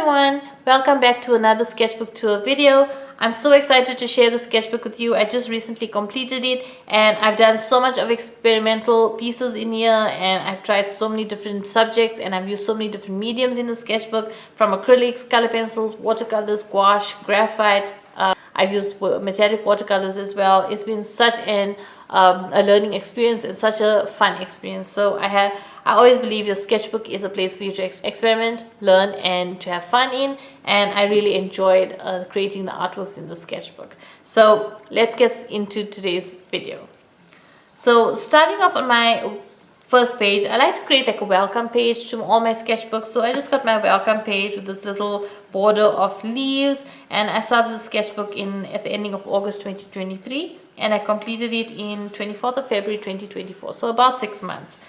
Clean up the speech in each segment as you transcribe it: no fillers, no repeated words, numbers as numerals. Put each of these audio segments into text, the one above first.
everyone, welcome back to another sketchbook tour video. I'm so excited to share the sketchbook with you. I just recently completed it and I've done so much of experimental pieces in here, and I've tried so many different subjects and I've used so many different mediums in the sketchbook, from acrylics, color pencils, watercolors, gouache, graphite. I've used metallic watercolors as well. It's been such a learning experience and such a fun experience. So I always believe your sketchbook is a place for you to experiment, learn, and to have fun in. And I really enjoyed creating the artworks in the sketchbook. So let's get into today's video. So starting off on my first page, I like to create like a welcome page to all my sketchbooks. So I just got my welcome page with this little border of leaves, and I started the sketchbook at the ending of August 2023, and I completed it in 24th of February 2024, so about 6 months.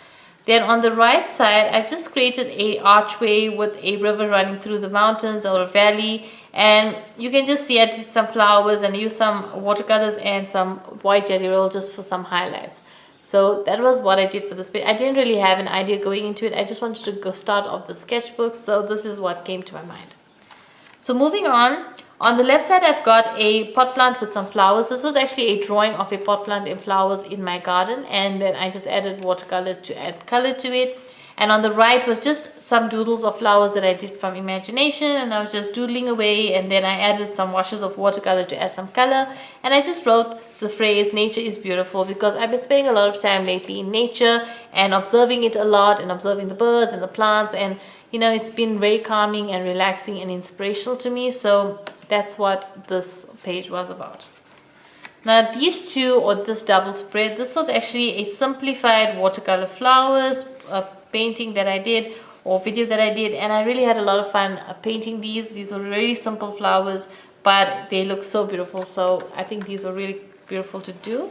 Then on the right side, I've just created a archway with a river running through the mountains or a valley, and you can just see I did some flowers and used some watercolors and some white jelly roll just for some highlights. So that was what I did for this page. I didn't really have an idea going into it. I just wanted to go start off the sketchbook, so this is what came to my mind. So moving on the left side I've got a pot plant with some flowers. This was actually a drawing of a pot plant and flowers in my garden, and then I just added watercolor to add color to it. And on the right was just some doodles of flowers that I did from imagination, and I was just doodling away, and then I added some washes of watercolor to add some color, and I just wrote the phrase "nature is beautiful" because I've been spending a lot of time lately in nature and observing it a lot, and observing the birds and the plants, and you know, it's been very calming and relaxing and inspirational to me. So that's what this page was about. Now these two, or this double spread, this was actually a simplified watercolor flowers painting that I did, or video that I did, and I really had a lot of fun painting these. These were very simple flowers, but they look so beautiful, so I think these were really beautiful to do.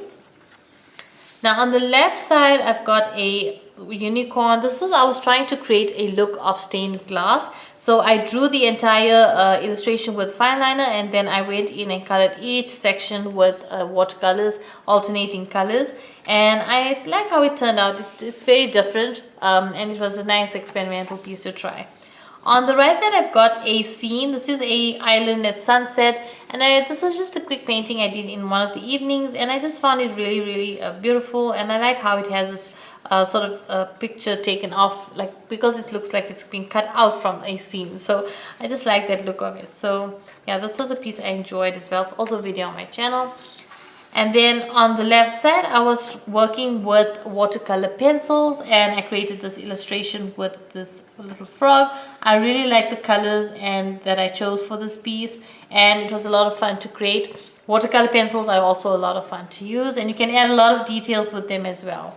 Now on the left side I've got a unicorn. I was trying to create a look of stained glass, so I drew the entire illustration with fine liner, and then I went in and colored each section with watercolors, alternating colors, and I like how it turned out. It's very different, and it was a nice experimental piece to try. On the right side I've got a scene. This is a island at sunset, and this was just a quick painting I did in one of the evenings, and I just found it really beautiful, and I like how it has this sort of a picture taken off, like, because it looks like it's been cut out from a scene. So I just like that look of it. So yeah, this was a piece I enjoyed as well. It's also a video on my channel. And then on the left side I was working with watercolor pencils, and I created this illustration with this little frog. I really like the colors and that I chose for this piece, and it was a lot of fun to create. Watercolor pencils are also a lot of fun to use, and you can add a lot of details with them as well.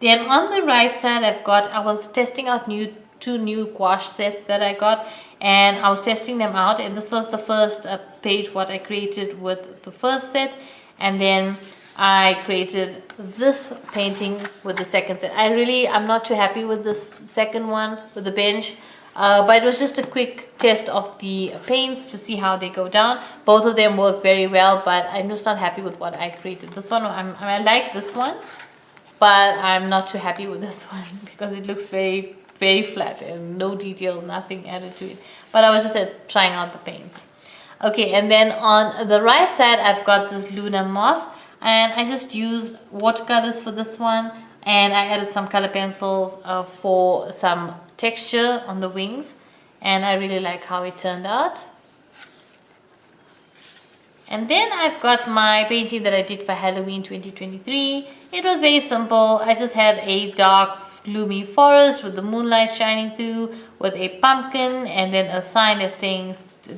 Then on the right side I was testing out two new gouache sets that I got, and I was testing them out, and this was the first page what I created with the first set, and then I created this painting with the second set. I'm not too happy with this second one with the bench, but it was just a quick test of the paints to see how they go down. Both of them work very well, but I'm just not happy with what I created. This one, I like this one, but I'm not too happy with this one because it looks very flat and no detail, nothing added to it. But I was just trying out the paints. Okay, and then on the right side I've got this lunar moth, and I just used watercolors for this one, and I added some color pencils for some texture on the wings, and I really like how it turned out. And then I've got my painting that I did for Halloween 2023. It was very simple. I just had a dark, gloomy forest with the moonlight shining through, with a pumpkin, and then a sign that's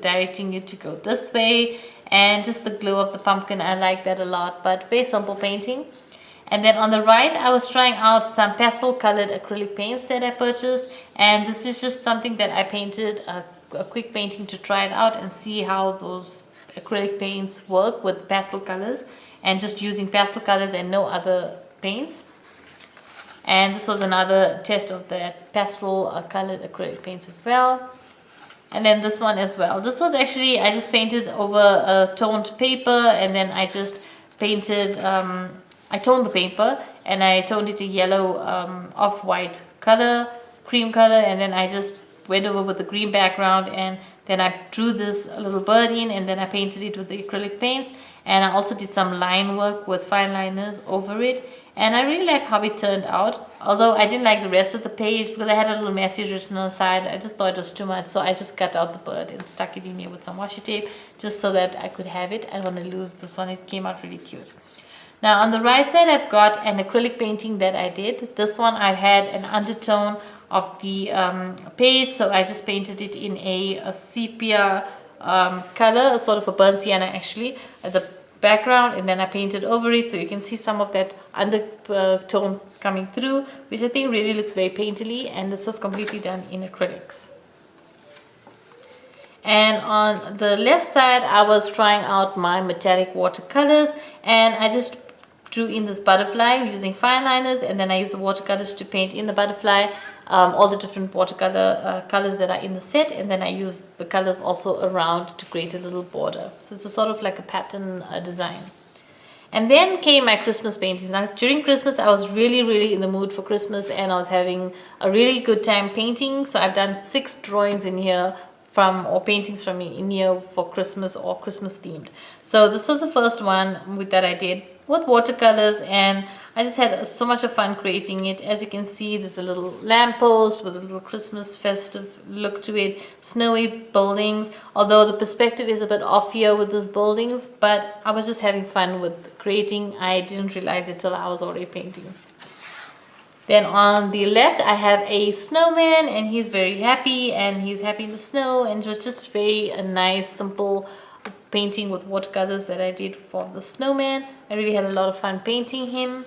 directing you to go this way, and just the glow of the pumpkin. I like that a lot, but very simple painting. And then on the right I was trying out some pastel colored acrylic paints that I purchased, and this is just something that I painted, a quick painting to try it out and see how those acrylic paints work with pastel colors, and just using pastel colors and no other paints. And this was another test of the pastel colored acrylic paints as well. And then this one as well. This was actually, I just painted over a toned paper, and then I just painted, I toned the paper and I toned it a yellow off-white color, cream color, and then I just went over with the green background, and then I drew this little bird in, and then I painted it with the acrylic paints, and I also did some line work with fine liners over it. And I really like how it turned out, although I didn't like the rest of the page because I had a little message written on the side. I just thought it was too much, so I just cut out the bird and stuck it in here with some washi tape just so that I could have it. I don't want to lose this one. It came out really cute. Now on the right side, I've got an acrylic painting that I did. This one I had an undertone of the page, so I just painted it in a sepia color, a sort of a burnt sienna actually, at the background, and then I painted over it so you can see some of that undertone coming through, which I think really looks very painterly, and this was completely done in acrylics. And on the left side, I was trying out my metallic watercolors, and I just drew in this butterfly using fine liners, and then I used the watercolors to paint in the butterfly all the different watercolor colors that are in the set, and then I used the colors also around to create a little border. So it's a sort of like a pattern design. And then came my Christmas paintings. Now during Christmas I was really in the mood for Christmas, and I was having a really good time painting. So I've done 6 drawings in here or paintings from me in here for Christmas or Christmas themed. So this was the first one that I did with watercolors, and I just had so much of fun creating it. As you can see, there's a little lamppost with a little Christmas festive look to it, snowy buildings, although the perspective is a bit off here with those buildings, but I was just having fun with creating. I didn't realize it till I was already painting. Then on the left I have a snowman, and he's very happy, and he's happy in the snow, and it was just very a nice simple painting with watercolors that I did for the snowman. I really had a lot of fun painting him.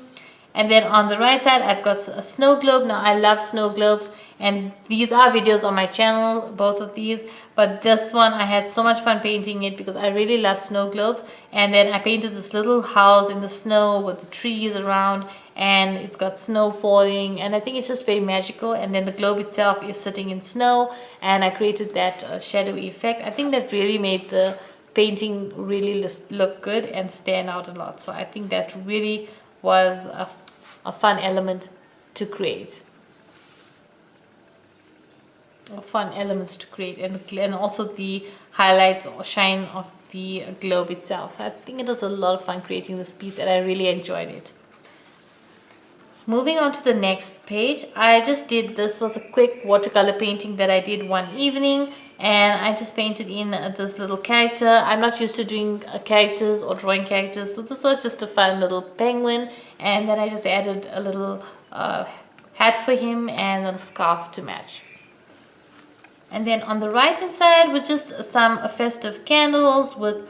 And then on the right side I've got a snow globe. Now I love snow globes, and these are videos on my channel, both of these, but this one I had so much fun painting it because I really love snow globes. And then I painted this little house in the snow with the trees around, and it's got snow falling, and I think it's just very magical. And then the globe itself is sitting in snow, and I created that shadowy effect. I think that really made the painting really look good and stand out a lot. So I think that really was a fun element to create. Fun elements to create, and also the highlights or shine of the globe itself. So I think it was a lot of fun creating this piece, and I really enjoyed it. Moving on to the next page, I just did, this was a quick watercolor painting that I did one evening, and I just painted in this little character. I'm not used to doing characters or drawing characters, so this was just a fun little penguin, and then I just added a little hat for him and a scarf to match. And then on the right hand side were just some festive candles with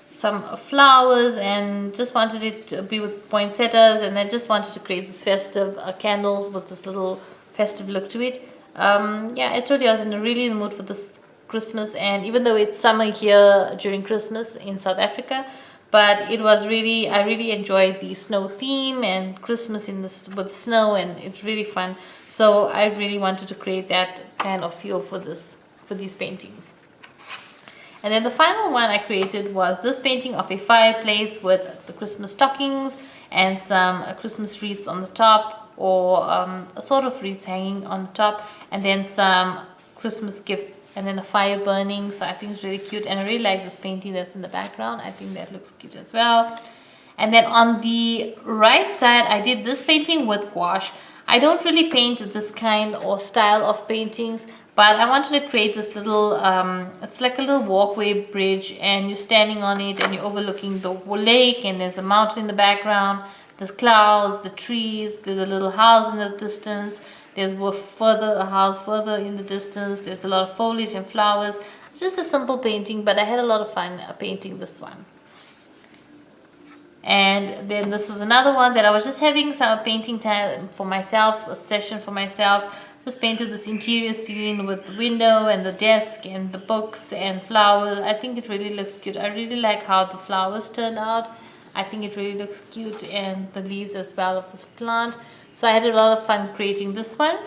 some flowers, and just wanted it to be with poinsettias, and I just wanted to create this festive candles with this little festive look to it. Yeah, I told you I was really in the mood for this Christmas, and even though it's summer here during Christmas in South Africa, but it was really, I really enjoyed the snow theme and Christmas in this with snow, and it's really fun. So I really wanted to create that kind of feel for these paintings. And then the final one I created was this painting of a fireplace with the Christmas stockings and some Christmas wreaths on the top, or a sort of wreaths hanging on the top, and then some Christmas gifts, and then a fire burning. So I think it's really cute, and I really like this painting that's in the background. I think that looks cute as well. And then on the right side I did this painting with gouache. I don't really paint this kind or style of paintings, but I wanted to create this little, it's like a little walkway bridge, and you're standing on it and you're overlooking the lake, and there's a mountain in the background, there's clouds, the trees, there's a little house in the distance, there's a house further in the distance, there's a lot of foliage and flowers. It's just a simple painting, but I had a lot of fun painting this one. And then this is another one that I was just having some painting time for myself, a session for myself. Just painted this interior scene with the window and the desk and the books and flowers. I think it really looks cute. I really like how the flowers turned out. I think it really looks cute, and the leaves as well of this plant. So I had a lot of fun creating this one.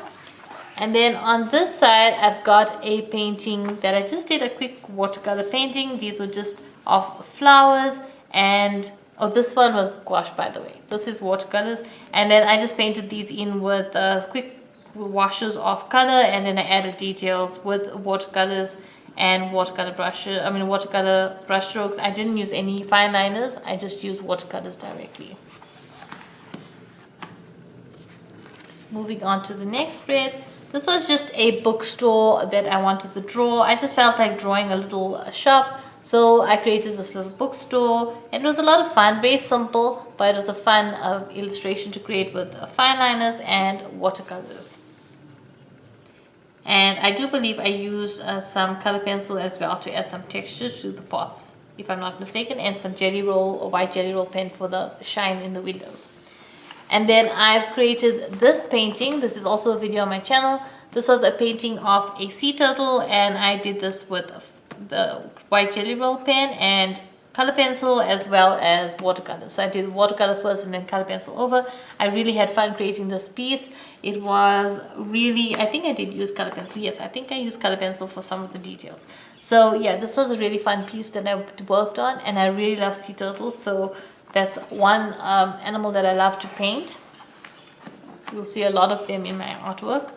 And then on this side I've got a painting that I just did a quick watercolor painting. These were just of flowers, and oh, this one was gouache, by the way. This is watercolors, and then I just painted these in with quick washes of color, and then I added details with watercolors and watercolor brush strokes. I didn't use any fine liners, I just used watercolors directly. Moving on to the next spread. This was just a bookstore that I wanted to draw. I just felt like drawing a little shop, so I created this little bookstore. It was a lot of fun, very simple, but it was a fun illustration to create with fine liners and watercolors. And I do believe I used some color pencil as well to add some texture to the pots, if I'm not mistaken, and some jelly roll or white jelly roll pen for the shine in the windows. And then I've created this painting. This is also a video on my channel. This was a painting of a sea turtle, and I did this with the white jelly roll pen and color pencil as well as watercolor. So I did watercolor first and then color pencil over. I really had fun creating this piece. It was really, I think I did use color pencil. Yes, I think I used color pencil for some of the details. So yeah, this was a really fun piece that I worked on, and I really love sea turtles. So that's one animal that I love to paint. You'll see a lot of them in my artwork.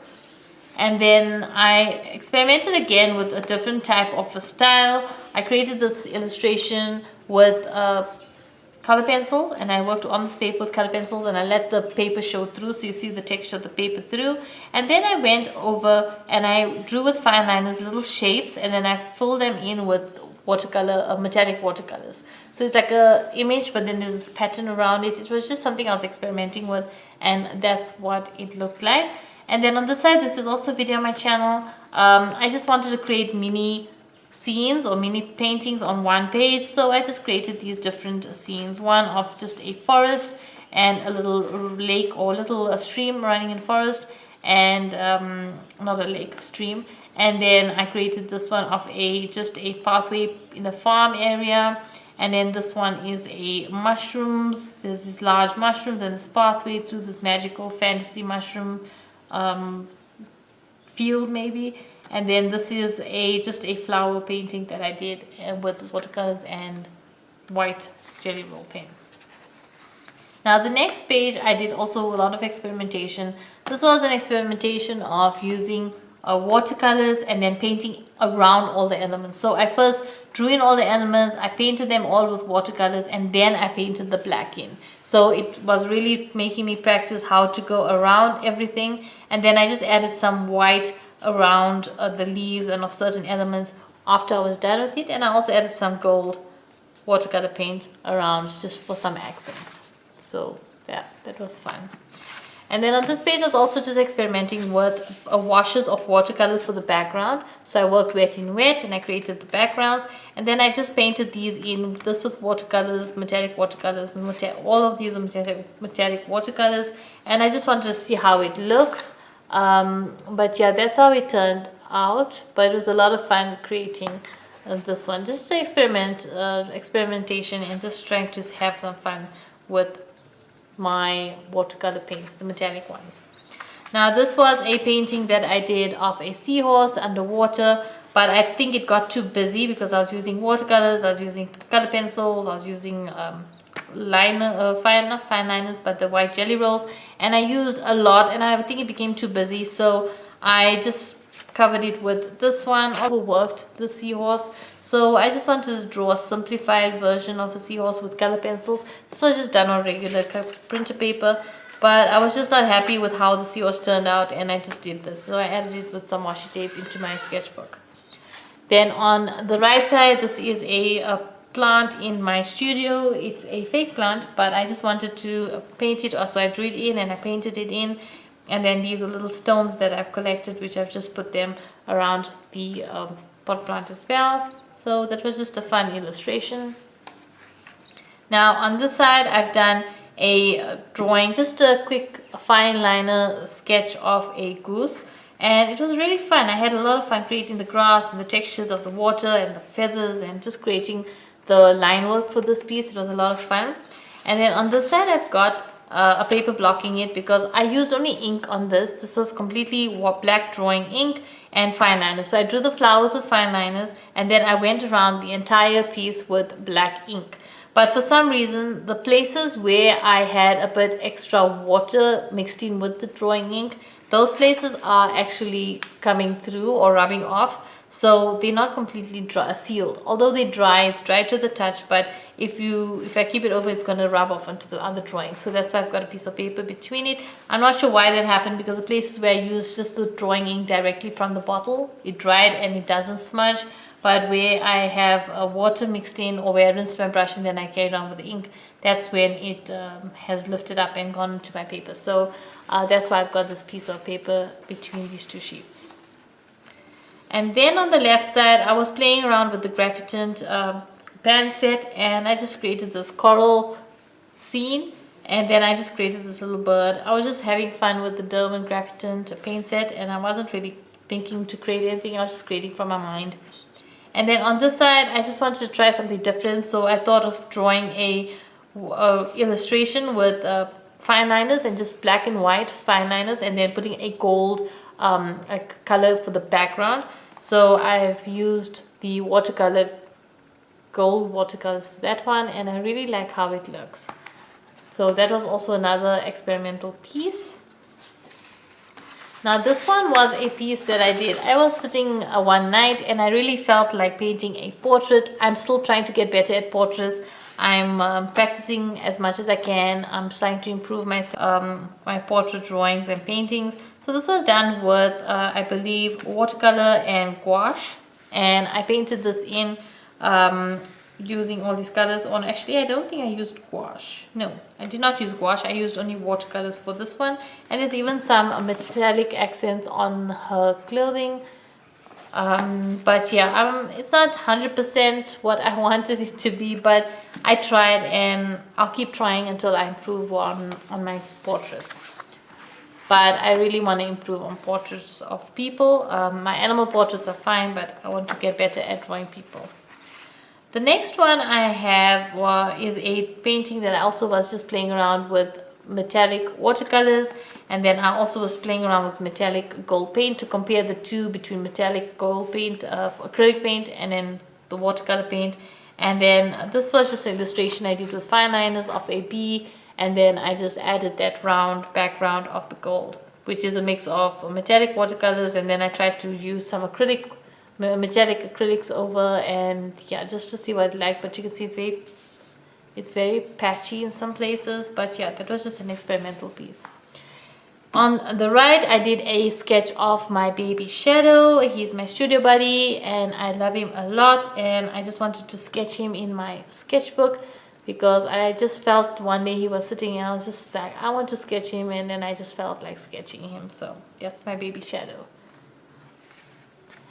And then I experimented again with a different type of a style. I created this illustration with color pencils, and I worked on this paper with color pencils, and I let the paper show through, so you see the texture of the paper through. And then I went over and I drew with fine liners little shapes, and then I filled them in with watercolor, metallic watercolors. So it's like a image, but then there's this pattern around it. It was just something I was experimenting with, and that's what it looked like. And then on the side, this is also a video on my channel. I just wanted to create mini scenes or mini paintings on one page, so I just created these different scenes. One of just a forest and a little lake or little stream running in forest, and not a lake, stream. And then I created this one of just a pathway in a farm area. And then this one is a mushrooms. There's these large mushrooms and this pathway through this magical fantasy mushroom field maybe. And then this is just a flower painting that I did with watercolors and white jelly roll pen. Now the next page, I did also a lot of experimentation. This was an experimentation of using watercolors and then painting around all the elements. So I first drew in all the elements, I painted them all with watercolors, and then I painted the black in. So it was really making me practice how to go around everything. And then I just added some white around the leaves and of certain elements after I was done with it. And I also added some gold watercolor paint around just for some accents. So yeah, that was fun. And then on this page I was also just experimenting with washes of watercolor for the background. So I worked wet in wet and I created the backgrounds, and then I just painted these in, this with watercolors, metallic watercolors, all of these are metallic watercolors, and I just wanted to see how it looks. But yeah, that's how it turned out. But it was a lot of fun creating this one, just to experimentation and just trying to have some fun with my watercolor paints, the metallic ones. Now this was a painting that I did of a seahorse underwater, but I think it got too busy because I was using watercolors, I was using color pencils, I was using not fine liners, but the white jelly rolls, and I used a lot, and I think it became too busy, so I just covered it with this one. Overworked the seahorse, so I just wanted to draw a simplified version of a seahorse with color pencils. This was just done on regular printer paper, but I was just not happy with how the seahorse turned out, and I just did this. So I added it with some washi tape into my sketchbook. Then on the right side, this is a plant in my studio. It's a fake plant, but I just wanted to paint it, so I drew it in and I painted it in. And then these are little stones that I've collected, which I've just put them around the pot plant as well. So that was just a fun illustration. Now on this side, I've done a drawing, just a quick fine liner sketch of a goose. And it was really fun. I had a lot of fun creating the grass and the textures of the water and the feathers and just creating the line work for this piece. It was a lot of fun. And then on this side, I've got a paper blocking it because I used only ink on this. This was completely black drawing ink and fine liners. So I drew the flowers with fine liners, and then I went around the entire piece with black ink. But for some reason, the places where I had a bit extra water mixed in with the drawing ink, those places are actually coming through or rubbing off. So they're not completely dry, sealed. Although they dry, it's dry to the touch, but if I keep it over, it's going to rub off onto the other drawing. So that's why I've got a piece of paper between it. I'm not sure why that happened, because the places where I used just the drawing ink directly from the bottle, it dried and it doesn't smudge. But where I have water mixed in, or where I rinsed my brush and then I carried on with the ink, that's when it has lifted up and gone into my paper. So that's why I've got this piece of paper between these two sheets. And then on the left side, I was playing around with the Graphitant band set, and I just created this coral scene, and then I just created this little bird. I was just having fun with the Derwent Graphitant paint set, and I wasn't really thinking to create anything. I was just creating from my mind. And then on this side, I just wanted to try something different, so I thought of drawing a illustration with fine liners and just black and white fine liners, and then putting a gold a color for the background. So I've used the gold watercolors for that one, and I really like how it looks. So that was also another experimental piece. Now this one was a piece that I did. I was sitting one night and I really felt like painting a portrait. I'm still trying to get better at portraits. I'm practicing as much as I can. I'm trying to improve my portrait drawings and paintings. So this was done with, I believe, watercolor and gouache. And I painted this in using all these colors on. Actually, I don't think I used gouache. No, I did not use gouache. I used only watercolors for this one. And there's even some metallic accents on her clothing. But yeah, it's not 100% what I wanted it to be, but I tried, and I'll keep trying until I improve on my portraits. But I really want to improve on portraits of people. My animal portraits are fine, but I want to get better at drawing people. The next one I have is a painting that I also was just playing around with metallic watercolors, and then I also was playing around with metallic gold paint to compare the two between metallic gold paint, acrylic paint, and then the watercolor paint. And then this was just an illustration I did with fine liners of a bee, and then I just added that round background of the gold, which is a mix of metallic watercolors, and then I tried to use some metallic acrylics over, and yeah, just to see what I like. But you can see it's very patchy in some places, but yeah, that was just an experimental piece. On the right, I did a sketch of my baby Shadow. He's my studio buddy and I love him a lot, and I just wanted to sketch him in my sketchbook because I just felt one day he was sitting and I was just like, I want to sketch him, and then I just felt like sketching him. So that's my baby Shadow.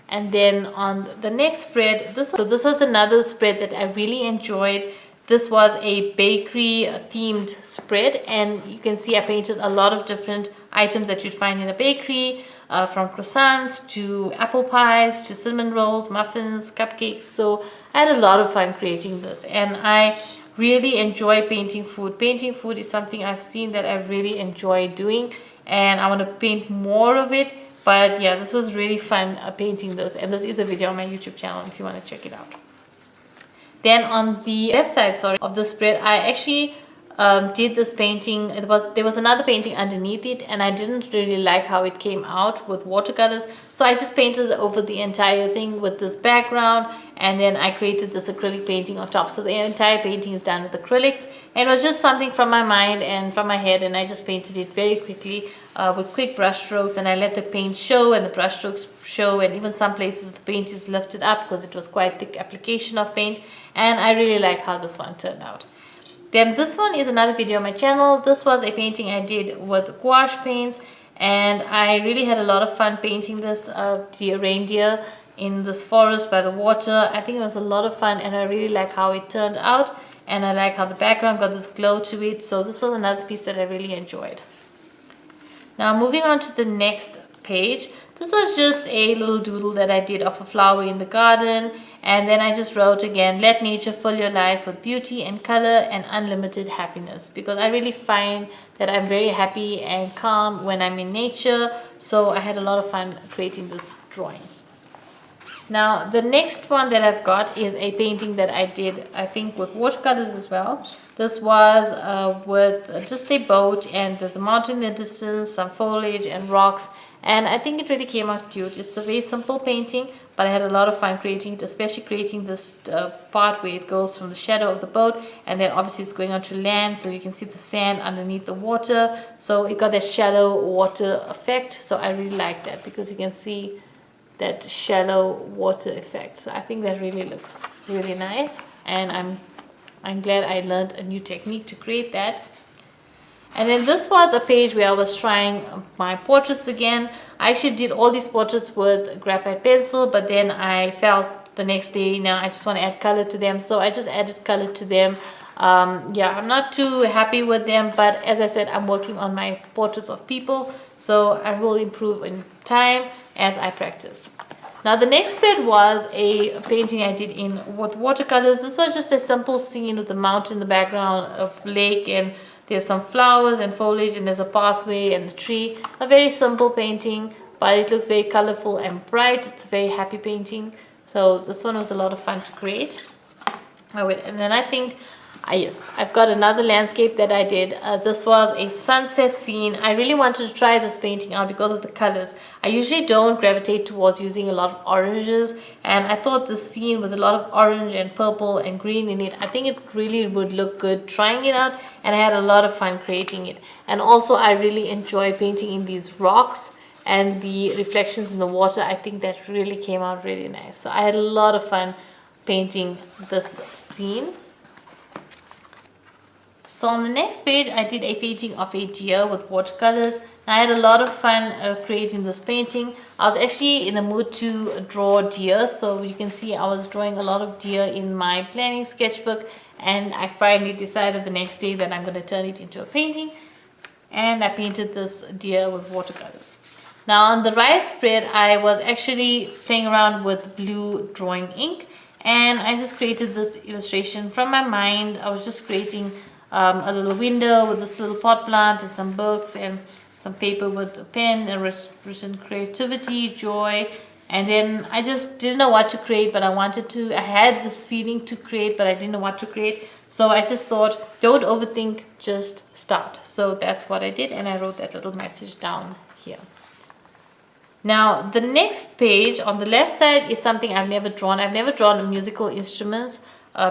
And then on the next spread, this was another spread that I really enjoyed. This was a bakery themed spread, and you can see I painted a lot of different items that you'd find in a bakery, from croissants to apple pies to cinnamon rolls, muffins, cupcakes. So I had a lot of fun creating this, and I really enjoy painting food. Painting food is something I've seen that I really enjoy doing, and I want to paint more of it. But yeah, this was really fun painting this, and this is a video on my YouTube channel if you want to check it out. Then on the left side, of the spread, I actually did this painting. There was another painting underneath it, and I didn't really like how it came out with watercolors, so I just painted over the entire thing with this background, and then I created this acrylic painting on top. So the entire painting is done with acrylics, and it was just something from my mind and from my head, and I just painted it very quickly with quick brush strokes, and I let the paint show and the brush strokes show, and even some places the paint is lifted up because it was quite thick application of paint, and I really like how this one turned out. Then this one is another video on my channel. This was a painting I did with gouache paints, and I really had a lot of fun painting this deer reindeer in this forest by the water. I think it was a lot of fun, and I really like how it turned out, and I like how the background got this glow to it. So this was another piece that I really enjoyed. Now moving on to the next page, this was just a little doodle that I did of a flower in the garden, and then I just wrote again, let nature fill your life with beauty and color and unlimited happiness, because I really find that I'm very happy and calm when I'm in nature. So I had a lot of fun creating this drawing. Now the next one that I've got is a painting that I did, I think, with watercolors as well. This was with just a boat, and there's a mountain in the distance, some foliage and rocks, and I think it really came out cute. It's a very simple painting, but I had a lot of fun creating it, especially creating this part where it goes from the shadow of the boat, and then obviously it's going onto land, so you can see the sand underneath the water, so it got that shallow water effect. So I really like that because you can see that shallow water effect. So I think that really looks really nice, and I'm glad I learned a new technique to create that. And then this was a page where I was trying my portraits again. I actually did all these portraits with graphite pencil, but then I felt the next day, now I just want to add color to them, so I just added color to them. Yeah, I'm not too happy with them, but as I said, I'm working on my portraits of people, so I will improve in time as I practice. Now the next spread was a painting I did in with watercolors. This was just a simple scene with a mountain in the background, a lake, and there's some flowers and foliage, and there's a pathway and a tree. A very simple painting, but it looks very colorful and bright. It's a very happy painting. So this one was a lot of fun to create. Oh wait, and then I think, yes, I've got another landscape that I did. This was a sunset scene. I really wanted to try this painting out because of the colors. I usually don't gravitate towards using a lot of oranges, and I thought this scene with a lot of orange and purple and green in it, I think it really would look good trying it out, and I had a lot of fun creating it. And also I really enjoy painting in these rocks and the reflections in the water. I think that really came out really nice. So I had a lot of fun painting this scene. So on the next page, I did a painting of a deer with watercolors. I had a lot of fun creating this painting. I was actually in the mood to draw deer, so you can see I was drawing a lot of deer in my planning sketchbook, and I finally decided the next day that I'm going to turn it into a painting, and I painted this deer with watercolors. Now on the right spread, I was actually playing around with blue drawing ink, and I just created this illustration from my mind. I was just creating a little window with this little pot plant and some books and some paper with a pen and written creativity, joy. And then I just didn't know what to create, but I had this feeling to create, but I didn't know what to create. So I just thought, don't overthink, just start. So that's what I did, and I wrote that little message down here. Now the next page on the left side is something I've never drawn. I've never drawn musical instruments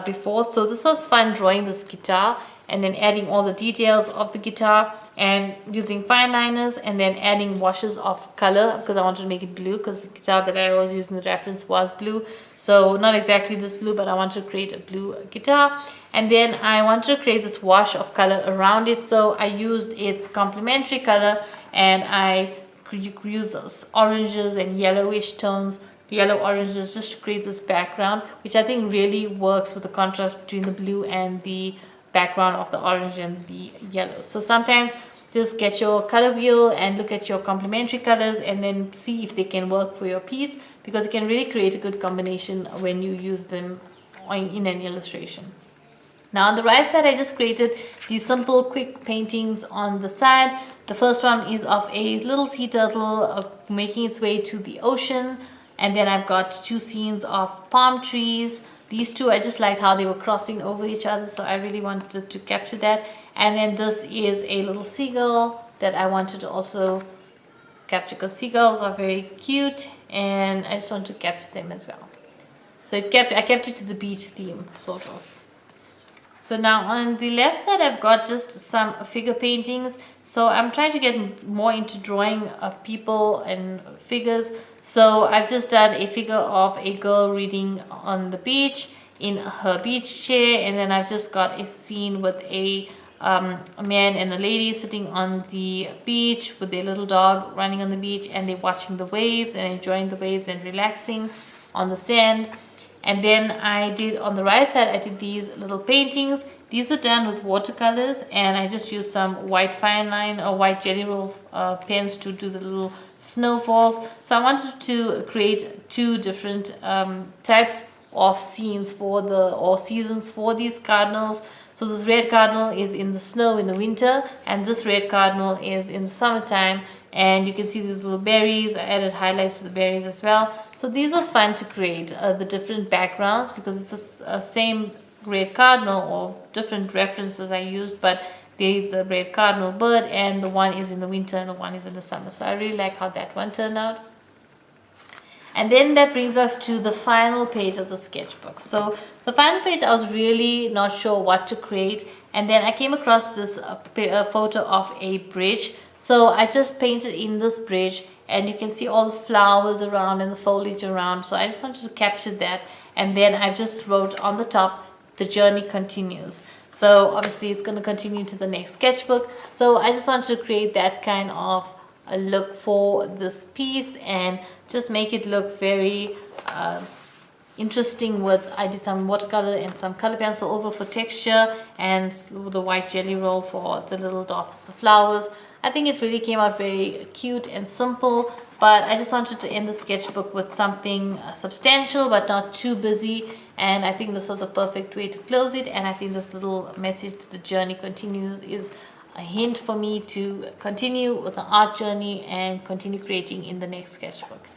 before, so this was fun drawing this guitar and then adding all the details of the guitar and using fine liners and then adding washes of color because I wanted to make it blue, because the guitar that I was using the reference was blue. So not exactly this blue, but I wanted to create a blue guitar, and then I wanted to create this wash of color around it. So I used its complementary color, and I used those oranges and yellowish tones, yellow oranges, just to create this background, which I think really works with the contrast between the blue and the background of the orange and the yellow. So sometimes just get your color wheel and look at your complementary colors and then see if they can work for your piece, because it can really create a good combination when you use them in an illustration. Now on the right side, I just created these simple quick paintings on the side. The first one is of a little sea turtle making its way to the ocean, and then I've got two scenes of palm trees. These two, I just liked how they were crossing over each other, so I really wanted to capture that. And then this is a little seagull that I wanted to also capture, because seagulls are very cute and I just wanted to capture them as well. So I kept it to the beach theme, sort of. So now on the left side, I've got just some figure paintings. So I'm trying to get more into drawing people and figures. So I've just done a figure of a girl reading on the beach in her beach chair, and then I've just got a scene with a man and a lady sitting on the beach with their little dog running on the beach, and they're watching the waves and enjoying the waves and relaxing on the sand. And then I did, on the right side, I did these little paintings. These were done with watercolors, and I just used some white fine line or white jelly roll pens to do the little snowfalls. So I wanted to create two different types of scenes or seasons for these cardinals. So this red cardinal is in the snow in the winter, and this red cardinal is in the summertime. And you can see these little berries. I added highlights to the berries as well. So these were fun to create, the different backgrounds, because it's the same red cardinal or different references I used, but the red cardinal bird, and the one is in the winter and the one is in the summer. So I really like how that one turned out. And then that brings us to the final page of the sketchbook. So the final page, I was really not sure what to create, and then I came across this photo of a bridge. So I just painted in this bridge, and you can see all the flowers around and the foliage around. So I just wanted to capture that, and then I just wrote on the top, "The journey continues." So obviously it's going to continue to the next sketchbook. So I just wanted to create that kind of a look for this piece and just make it look very interesting. With I did some watercolor and some color pencil over for texture, and the white jelly roll for the little dots of the flowers. I think it really came out very cute and simple, but I just wanted to end the sketchbook with something substantial but not too busy, and I think this was a perfect way to close it. And I think this little message, "The journey continues," is a hint for me to continue with the art journey and continue creating in the next sketchbook.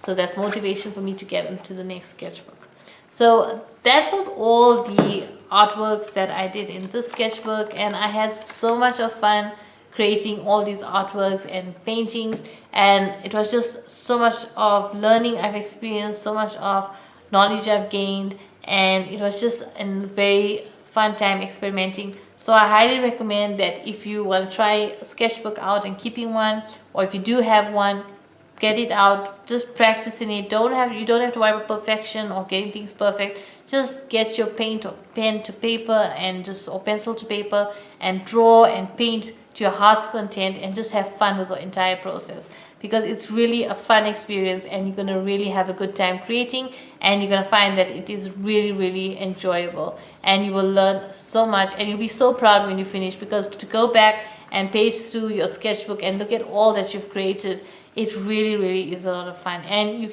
So that's motivation for me to get into the next sketchbook. So that was all the artworks that I did in this sketchbook, and I had so much of fun creating all these artworks and paintings, and it was just so much of learning I've experienced, so much of knowledge I've gained, and it was just a very fun time experimenting. So I highly recommend that if you want to try a sketchbook out and keeping one, or if you do have one, get it out, just practice in it. You don't have to worry about perfection or getting things perfect. Just get your paint or pen to paper and or pencil to paper, and draw and paint to your heart's content, and just have fun with the entire process, because it's really a fun experience, and you're going to really have a good time creating, and you're going to find that it is really, really enjoyable, and you will learn so much, and you'll be so proud when you finish, because to go back and page through your sketchbook and look at all that you've created, it really, really is a lot of fun. And you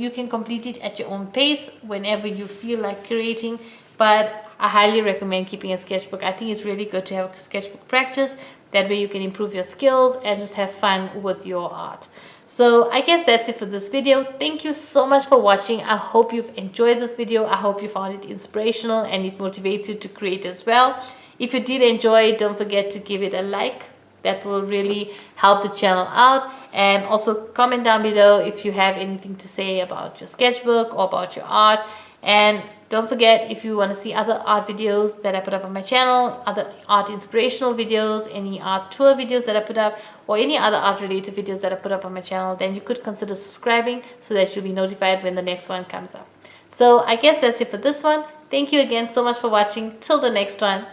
can complete it at your own pace whenever you feel like creating, but I highly recommend keeping a sketchbook. I think it's really good to have a sketchbook practice. That way you can improve your skills and just have fun with your art. So I guess that's it for this video. Thank you so much for watching. I hope you've enjoyed this video. I hope you found it inspirational and it motivates you to create as well. If you did enjoy it, don't forget to give it a like. That will really help the channel out. And also comment down below if you have anything to say about your sketchbook or about your art. And don't forget, if you want to see other art videos that I put up on my channel, other art inspirational videos, any art tour videos that I put up, or any other art related videos that I put up on my channel, then you could consider subscribing so that you'll be notified when the next one comes up. So I guess that's it for this one. Thank you again so much for watching. Till the next one.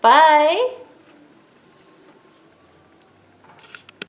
Bye.